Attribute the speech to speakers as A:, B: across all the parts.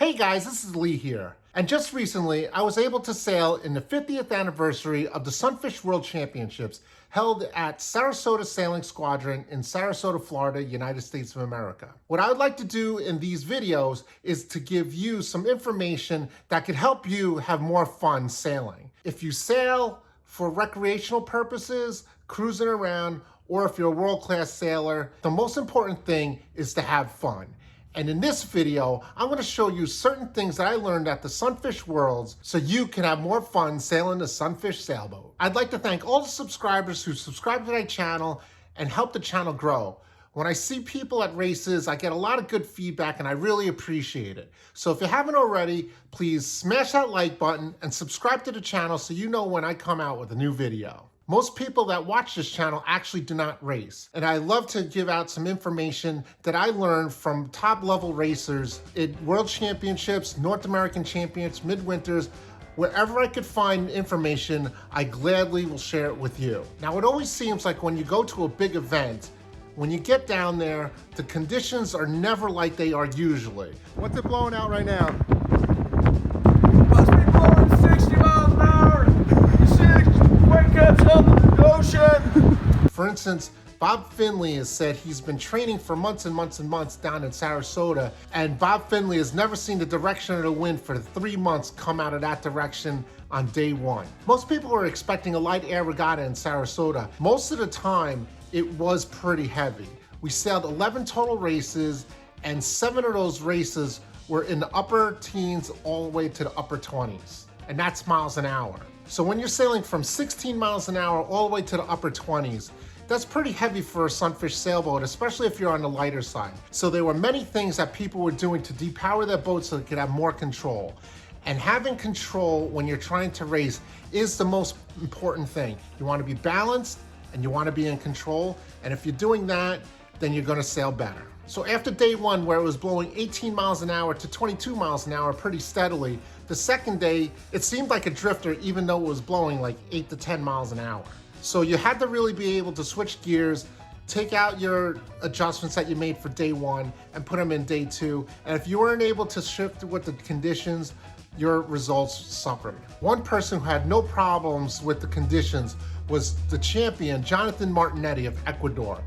A: Hey guys, this is Lee here. And just recently, I was able to sail in the 50th anniversary of the Sunfish World Championships held at Sarasota Sailing Squadron in Sarasota, Florida, United States of America. What I would like to do in these videos is to give you some information that could help you have more fun sailing. If you sail for recreational purposes, cruising around, or if you're a world-class sailor, the most important thing is to have fun. And in this video, I'm going to show you certain things that I learned at the Sunfish Worlds so you can have more fun sailing the Sunfish Sailboat. I'd like to thank all the subscribers who subscribe to my channel and help the channel grow. When I see people at races, I get a lot of good feedback and I really appreciate it. So if you haven't already, please smash that like button and subscribe to the channel so you know when I come out with a new video. Most people that watch this channel actually do not race, and I love to give out some information that I learned from top level racers in World Championships, North American Championships, Midwinters. Wherever I could find information, I gladly will share it with you. Now, it always seems like when you go to a big event, when you get down there, the conditions are never like they are usually. What's it blowing out right now?
B: Must be blowing 60 miles an hour. 6 wind gusts up in the ocean.
A: For instance, Bob Finley has said he's been training for months and months and months down in Sarasota, and Bob Finley has never seen the direction of the wind for 3 months come out of that direction on day one. Most people were expecting a light air regatta in Sarasota. Most of the time, it was pretty heavy. We sailed 11 total races, and 7 of those races were in the upper teens all the way to the upper 20s, and that's miles an hour. So when you're sailing from 16 miles an hour all the way to the upper 20s, that's pretty heavy for a Sunfish sailboat, especially if you're on the lighter side. So there were many things that people were doing to depower their boat so they could have more control. And having control when you're trying to race is the most important thing. You want to be balanced and you want to be in control. And if you're doing that, then you're going to sail better. So after day one, where it was blowing 18 miles an hour to 22 miles an hour pretty steadily, the second day, it seemed like a drifter even though it was blowing like 8 to 10 miles an hour. So you had to really be able to switch gears, take out your adjustments that you made for day one and put them in day two. And if you weren't able to shift with the conditions, your results suffered. One person who had no problems with the conditions was the champion, Jonathan Martinetti of Ecuador.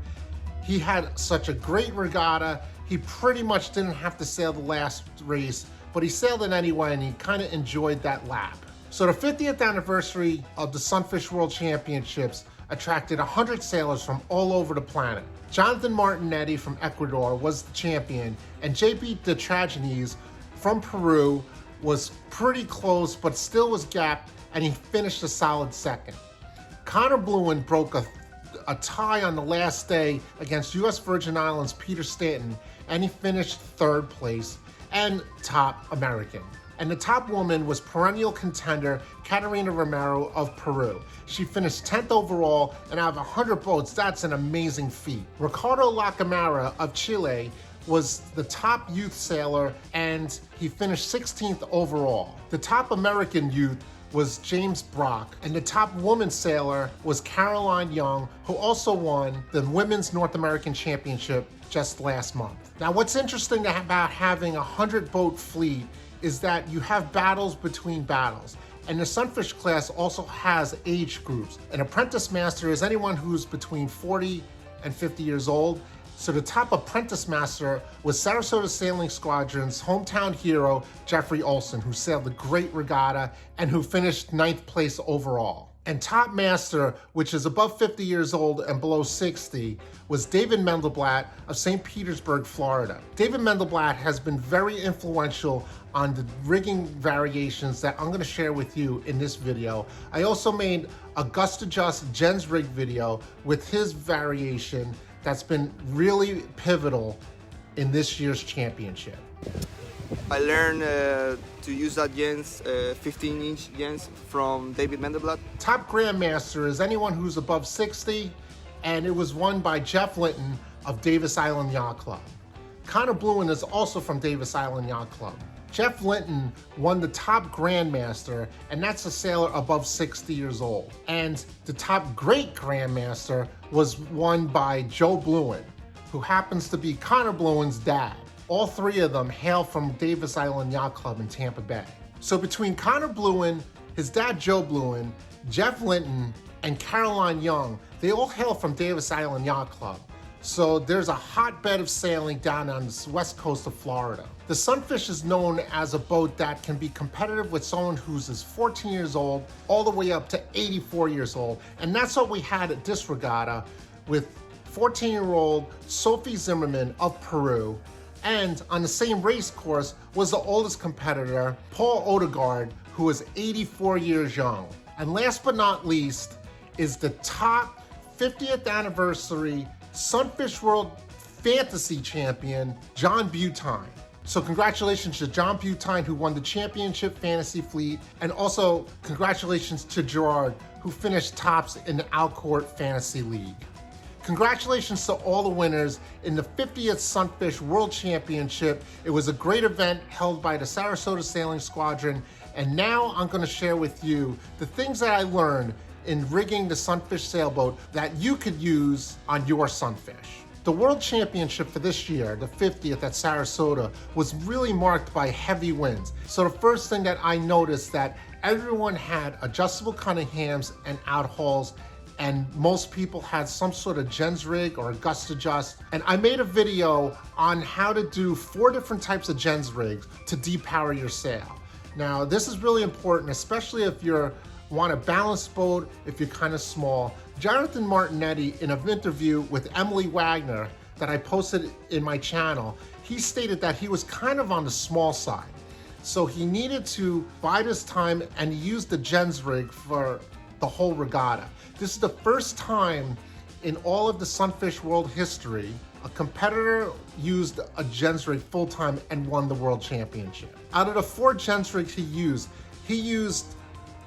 A: He had such a great regatta. He pretty much didn't have to sail the last race, but he sailed it anyway and he kind of enjoyed that lap. So the 50th anniversary of the Sunfish World Championships attracted 100 sailors from all over the planet. Jonathan Martinetti from Ecuador was the champion, and JB de Tragenes from Peru was pretty close, but still was gapped, and he finished a solid second. Connor Bluen broke a tie on the last day against U.S. Virgin Islands Peter Stanton, and he finished third place and top American. And the top woman was perennial contender Catarina Romero of Peru. She finished 10th overall, and out of 100 boats, that's an amazing feat. Ricardo Lacamara of Chile was the top youth sailor, and he finished 16th overall. The top American youth was James Brock, and the top woman sailor was Caroline Young, who also won the Women's North American Championship just last month. Now, what's interesting about having a 100-boat fleet is that you have battles between battles. And the Sunfish class also has age groups. An apprentice master is anyone who's between 40 and 50 years old. So the top apprentice master was Sarasota Sailing Squadron's hometown hero, Jeffrey Olson, who sailed the Great Regatta and who finished 9th place overall. And top master, which is above 50 years old and below 60, was David Mendelblatt of St. Petersburg, Florida. David Mendelblatt has been very influential on the rigging variations that I'm going to share with you in this video. I also made a Gust Adjust Jen's Rig video with his variation that's been really pivotal in this year's championship.
B: I learned to use that Jens, 15-inch Jens from David Mendelblatt.
A: Top Grandmaster is anyone who's above 60, and it was won by Jeff Linton of Davis Island Yacht Club. Connor Bluen is also from Davis Island Yacht Club. Jeff Linton won the top Grandmaster, and that's a sailor above 60 years old. And the top Great Grandmaster was won by Joe Bluen, who happens to be Connor Bluen's dad. All three of them hail from Davis Island Yacht Club in Tampa Bay. So between Connor Blewin, his dad Joe Blewin, Jeff Linton, and Caroline Young, they all hail from Davis Island Yacht Club. So there's a hotbed of sailing down on the west coast of Florida. The Sunfish is known as a boat that can be competitive with someone who's as 14 years old all the way up to 84 years old. And that's what we had at this regatta with 14-year-old Sophie Zimmerman of Peru. And on the same race course was the oldest competitor, Paul Odegaard, who was 84 years young. And last but not least is the top 50th anniversary Sunfish World Fantasy Champion, John Butine. So congratulations to John Butine, who won the championship fantasy fleet, and also congratulations to Gerard, who finished tops in the Alcourt Fantasy League. Congratulations to all the winners in the 50th Sunfish World Championship. It was a great event held by the Sarasota Sailing Squadron, and now I'm going to share with you the things that I learned in rigging the Sunfish Sailboat that you could use on your Sunfish. The World Championship for this year, the 50th at Sarasota, was really marked by heavy winds. So the first thing that I noticed that everyone had adjustable Cunninghams and outhauls, and most people had some sort of gens rig or a gust adjust. And I made a video on how to do 4 different types of gens rigs to depower your sail. Now, this is really important, especially if you want a balanced boat, if you're kind of small. Jonathan Martinetti, in an interview with Emily Wagner that I posted in my channel, he stated that he was kind of on the small side. So he needed to bide his time and use the gens rig for the whole regatta. This is the first time in all of the Sunfish World history a competitor used a gens rig full-time and won the World Championship. Out of the 4 gens rigs he used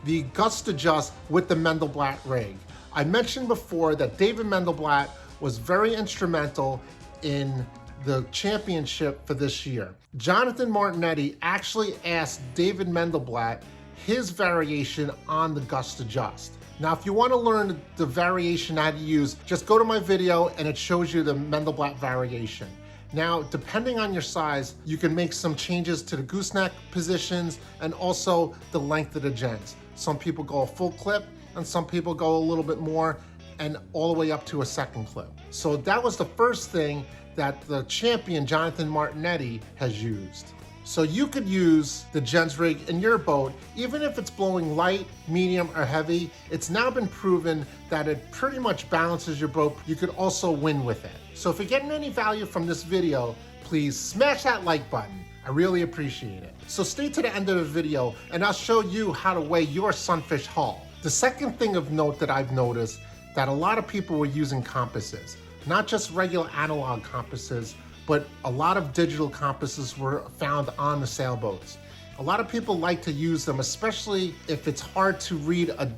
A: the gust adjust with the Mendelblatt rig. I mentioned before that David Mendelblatt was very instrumental in the championship for this year. Jonathan Martinetti actually asked David Mendelblatt his variation on the gust adjust. Now, if you want to learn the variation how to use, just go to my video and it shows you the Mendelblatt variation. Now, depending on your size, you can make some changes to the gooseneck positions and also the length of the gens. Some people go a full clip and some people go a little bit more and all the way up to a second clip. So that was the first thing that the champion, Jonathan Martinetti, has used. So you could use the gens rig in your boat, even if it's blowing light, medium, or heavy. It's now been proven that it pretty much balances your boat. You could also win with it. So if you're getting any value from this video, please smash that like button. I really appreciate it. So stay to the end of the video and I'll show you how to weigh your Sunfish hull. The second thing of note that I've noticed that a lot of people were using compasses, not just regular analog compasses, but a lot of digital compasses were found on the sailboats. A lot of people like to use them, especially if it's hard to read an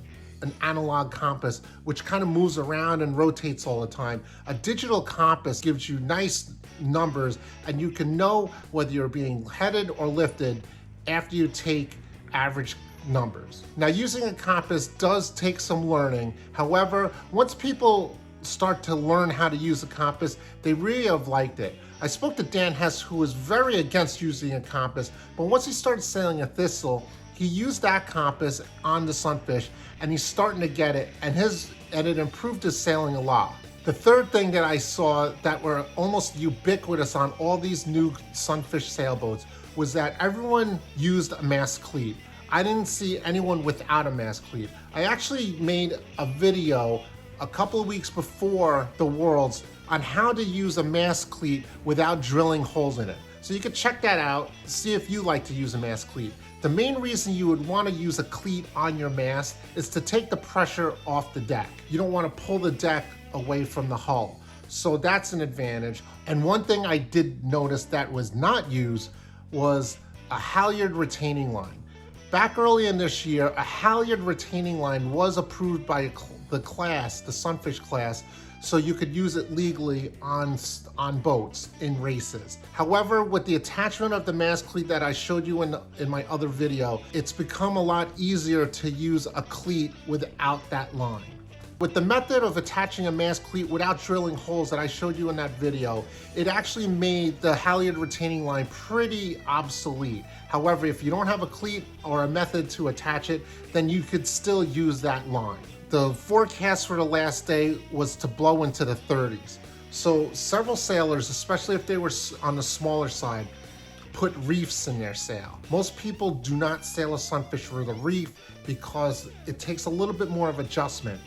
A: analog compass, which kind of moves around and rotates all the time. A digital compass gives you nice numbers and you can know whether you're being headed or lifted after you take average numbers. Now, using a compass does take some learning. However, once people start to learn how to use a compass, they really have liked it. I spoke to Dan Hess, who was very against using a compass, but once he started sailing a Thistle, he used that compass on the Sunfish and he's starting to get it, and it improved his sailing a lot. The third thing that I saw that were almost ubiquitous on all these new Sunfish sailboats was that everyone used a mast cleat. I didn't see anyone without a mast cleat. I actually made a video a couple of weeks before the Worlds on how to use a mast cleat without drilling holes in it. So you can check that out, see if you like to use a mast cleat. The main reason you would want to use a cleat on your mast is to take the pressure off the deck. You don't want to pull the deck away from the hull. So that's an advantage. And one thing I did notice that was not used was a halyard retaining line. Back early in this year, a halyard retaining line was approved by the class, the Sunfish class, so you could use it legally on boats in races. However, with the attachment of the mast cleat that I showed you in my other video, it's become a lot easier to use a cleat without that line. With the method of attaching a mast cleat without drilling holes that I showed you in that video, it actually made the halyard retaining line pretty obsolete. However, if you don't have a cleat or a method to attach it, then you could still use that line. The forecast for the last day was to blow into the 30s. So several sailors, especially if they were on the smaller side, put reefs in their sail. Most people do not sail a Sunfish with a reef because it takes a little bit more of adjustment,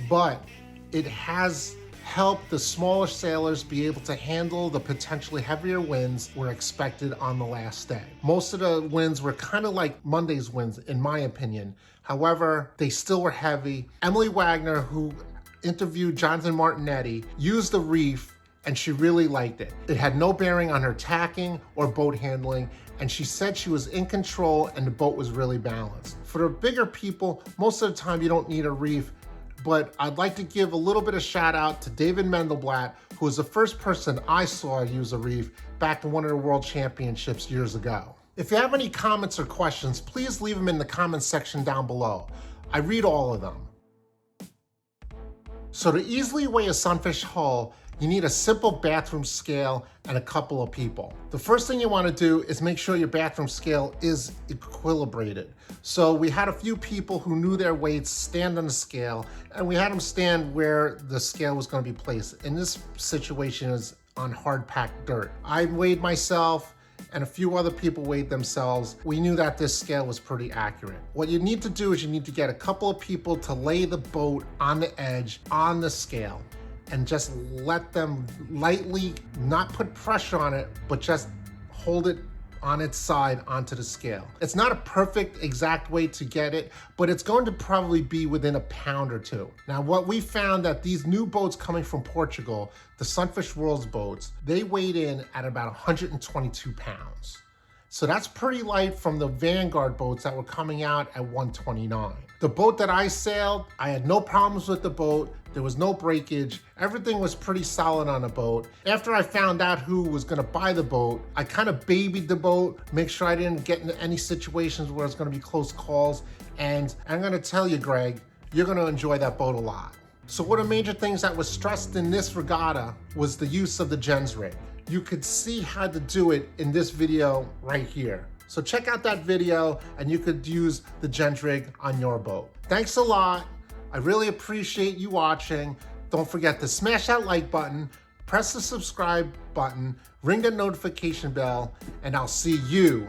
A: but it has helped the smaller sailors be able to handle the potentially heavier winds were expected on the last day. Most of the winds were kind of like Monday's winds, in my opinion. However, they still were heavy. Emily Wagner, who interviewed Jonathan Martinetti, used the reef and she really liked it. It had no bearing on her tacking or boat handling, and she said she was in control and the boat was really balanced. For the bigger people, most of the time you don't need a reef, but I'd like to give a little bit of shout out to David Mendelblatt, who was the first person I saw use a reef back in one of the World Championships years ago. If you have any comments or questions, please leave them in the comments section down below. I read all of them. So to easily weigh a Sunfish hull, you need a simple bathroom scale and a couple of people. The first thing you want to do is make sure your bathroom scale is equilibrated. So we had a few people who knew their weights stand on the scale, and we had them stand where the scale was going to be placed. In this situation is on hard packed dirt. I weighed myself and a few other people weighed themselves. We knew that this scale was pretty accurate. What you need to do is you need to get a couple of people to lay the boat on the edge on the scale and just let them lightly, not put pressure on it, but just hold it on its side onto the scale. It's not a perfect exact weight to get it, but it's going to probably be within a pound or two. Now, what we found that these new boats coming from Portugal, the Sunfish World boats, they weighed in at about 122 pounds. So that's pretty light from the Vanguard boats that were coming out at 129. The boat that I sailed, I had no problems with the boat. There was no breakage. Everything was pretty solid on the boat. After I found out who was gonna buy the boat, I kind of babied the boat, make sure I didn't get into any situations where it's gonna be close calls. And I'm gonna tell you, Greg, you're gonna enjoy that boat a lot. So one of the major things that was stressed in this regatta was the use of the gens rig. You could see how to do it in this video right here. So check out that video and you could use the gens rig on your boat. Thanks a lot. I really appreciate you watching. Don't forget to smash that like button, press the subscribe button, ring the notification bell, and I'll see you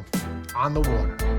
A: on the water.